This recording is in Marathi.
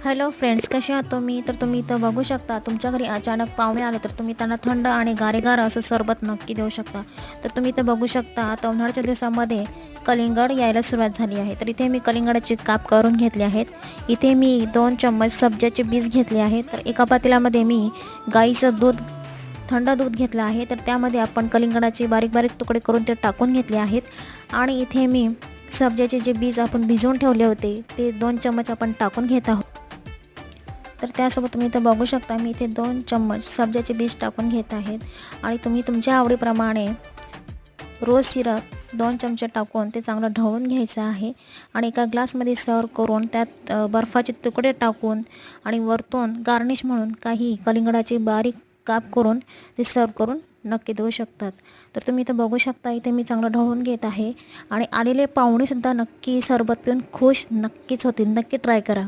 हॅलो फ्रेंड्स, कसे आहात तुम्ही? तर तुम्ही इथं बघू शकता, तुमच्या घरी अचानक पाहुणे आले तर तुम्ही त्यांना थंड आणि गारेगार असं सरबत नक्की देऊ शकता. तर तुम्ही इथं बघू शकता, आता उन्हाळ्याच्या दिवसामध्ये कलिंगड यायला सुरुवात झाली आहे. तर इथे मी कलिंगडाचे काप करून घेतले आहेत. इथे मी 2 चम्मच सब्जाचे बीज घेतले आहेत. तर एका पातेल्यामध्ये मी गाईचं दूध, थंड दूध घेतलं आहे. तर त्यामध्ये आपण कलिंगडाचे बारीक बारीक तुकडे करून ते टाकून घेतले आहेत. आणि इथे मी सब्जाचे जे बीज आपण भिजवून ठेवले होते ते 2 चम्मच आपण टाकून घेत आहोत. तर त्यासोबत तुम्ही इथं बघू शकता, मी इथे 2 चम्मच सब्जाचे बीज टाकून घेत आहेत. आणि तुम्ही तुमच्या आवडीप्रमाणे रोज सिरप 2 चमचे टाकून ते चांगलं ढवळून घ्यायचं आहे. आणि एका ग्लासमध्ये सर्व करून त्यात बर्फाचे तुकडे टाकून आणि वरतून गार्निश म्हणून काही कलिंगडाचे बारीक काप करून ते सर्व करून नक्की देऊ शकतात. तर तुम्ही इथं बघू शकता, इथे मी चांगलं ढवळून घेत आहे. आणि आलेले पाहुणेसुद्धा नक्की सरबत पिऊन खुश नक्कीच होतील. नक्की ट्राय करा.